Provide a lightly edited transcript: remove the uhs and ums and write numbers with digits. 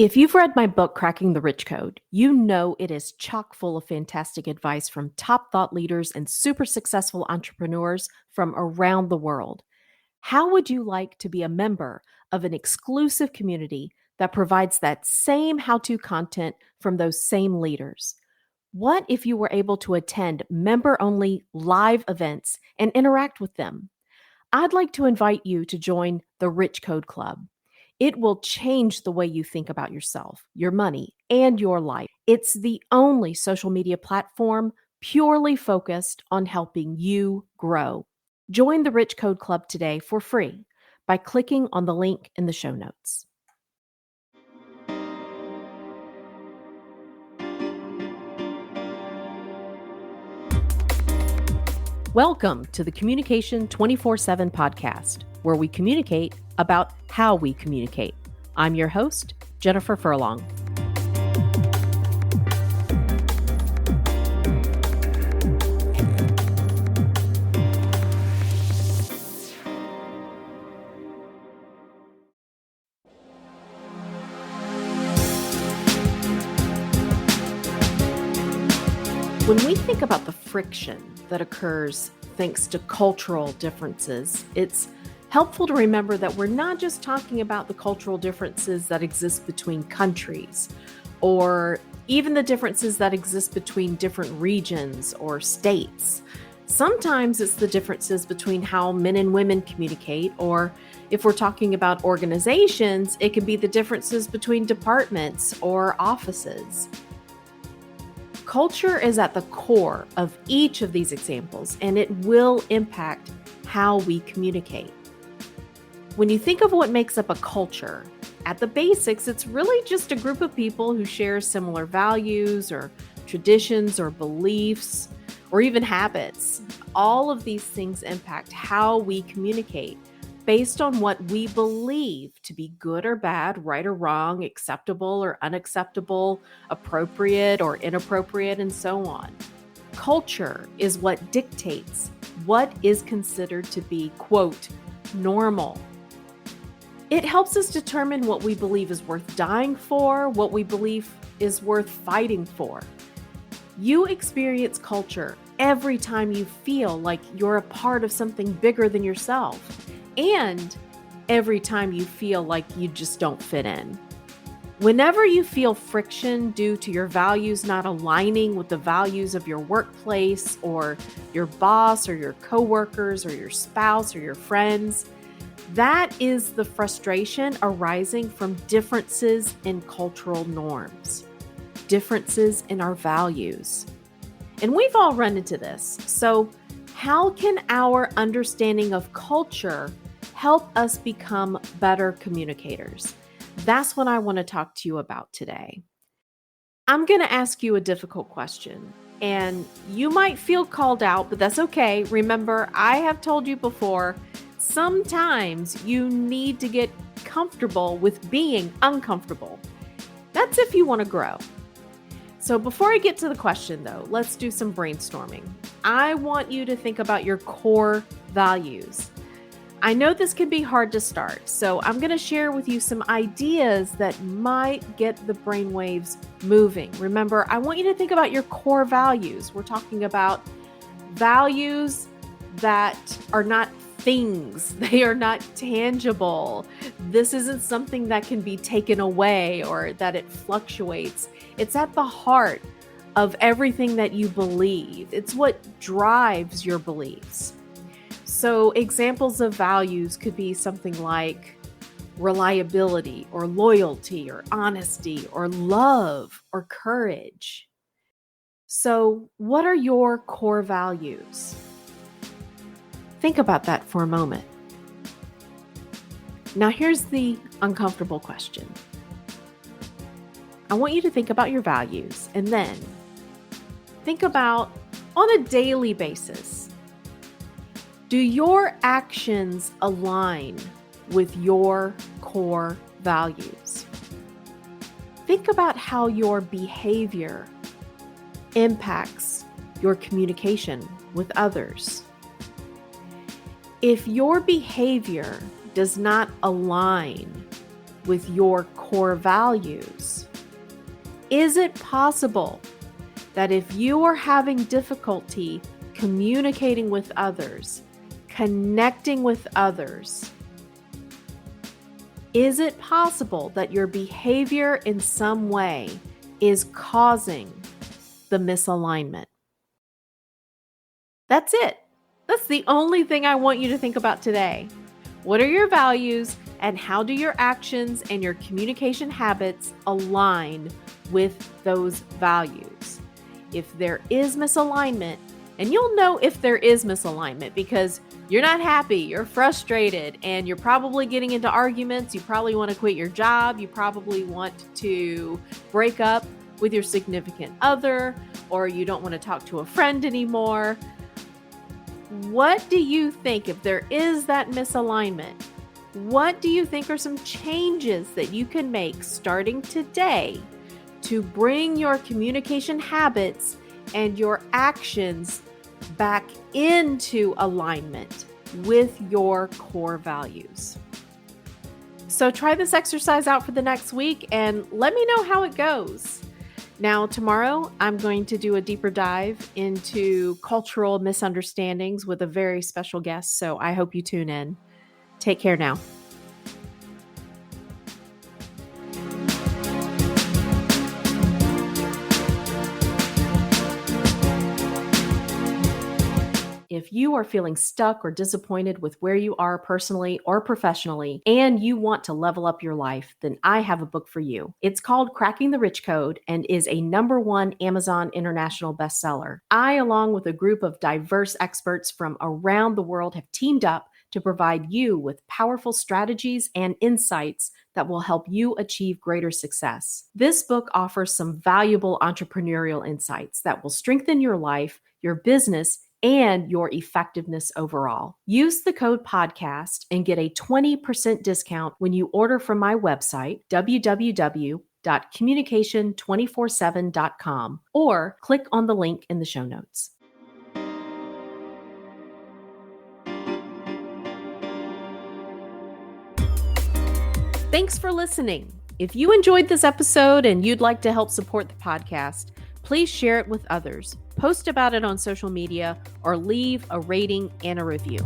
If you've read my book, Cracking the Rich Code, you know it is chock full of fantastic advice from top thought leaders and super successful entrepreneurs from around the world. How would you like to be a member of an exclusive community that provides that same how to content from those same leaders? What if you were able to attend member only live events and interact with them? I'd like to invite you to join the Rich Code Club. It will change the way you think about yourself, your money, and your life. It's the only social media platform purely focused on helping you grow. Join the Rich Code Club today for free by clicking on the link in the show notes. Welcome to the Communication 24/7 podcast, where we communicate about how we communicate. I'm your host, Jennifer Furlong. When we think about the friction that occurs thanks to cultural differences, it's helpful to remember that we're not just talking about the cultural differences that exist between countries, or even the differences that exist between different regions or states. Sometimes it's the differences between how men and women communicate, or if we're talking about organizations, it can be the differences between departments or offices. Culture is at the core of each of these examples, and it will impact how we communicate. When you think of what makes up a culture, at the basics, it's really just a group of people who share similar values or traditions or beliefs or even habits. All of these things impact how we communicate based on what we believe to be good or bad, right or wrong, acceptable or unacceptable, appropriate or inappropriate, and so on. Culture is what dictates what is considered to be, quote, normal. It helps us determine what we believe is worth dying for, what we believe is worth fighting for. You experience culture every time you feel like you're a part of something bigger than yourself, and every time you feel like you just don't fit in. Whenever you feel friction due to your values not aligning with the values of your workplace or your boss or your coworkers or your spouse or your friends, that is the frustration arising from differences in cultural norms, differences in our values. And we've all run into this. So how can our understanding of culture help us become better communicators? That's what I want to talk to you about today. I'm going to ask you a difficult question, and you might feel called out, but that's okay. Remember, I have told you before, sometimes you need to get comfortable with being uncomfortable. That's if you want to grow. So before I get to the question, though, let's do some brainstorming. I want you to think about your core values. I know this can be hard to start, so I'm going to share with you some ideas that might get the brainwaves moving. Remember, I want you to think about your core values. We're talking about values that are not things. They are not tangible. This isn't something that can be taken away or that it fluctuates. It's at the heart of everything that you believe. It's what drives your beliefs. So examples of values could be something like reliability or loyalty or honesty or love or courage. So what are your core values? Think about that for a moment. Now here's the uncomfortable question. I want you to think about your values and then think about, on a daily basis, do your actions align with your core values? Think about how your behavior impacts your communication with others. If your behavior does not align with your core values? Is it possible that if you are having difficulty communicating with others, connecting with others, is it possible that your behavior in some way is causing the misalignment? That's it. That's the only thing I want you to think about today. What are your values, and how do your actions and your communication habits align with those values? If there is misalignment, and you'll know if there is misalignment because you're not happy, you're frustrated, and you're probably getting into arguments. You probably want to quit your job. You probably want to break up with your significant other, or you don't want to talk to a friend anymore. What do you think, if there is that misalignment, what do you think are some changes that you can make starting today to bring your communication habits and your actions back into alignment with your core values? So try this exercise out for the next week and let me know how it goes. Now, tomorrow, I'm going to do a deeper dive into cultural misunderstandings with a very special guest, so I hope you tune in. Take care now. If you are feeling stuck or disappointed with where you are personally or professionally, and you want to level up your life, then I have a book for you. It's called Cracking the Rich Code and is a #1 Amazon International bestseller. I, along with a group of diverse experts from around the world, have teamed up to provide you with powerful strategies and insights that will help you achieve greater success. This book offers some valuable entrepreneurial insights that will strengthen your life, your business, and your effectiveness overall. Use the code podcast and get a 20% discount when you order from my website, www.communication247.com, or click on the link in the show notes. Thanks for listening. If you enjoyed this episode and you'd like to help support the podcast, please share it with others, post about it on social media, or leave a rating and a review.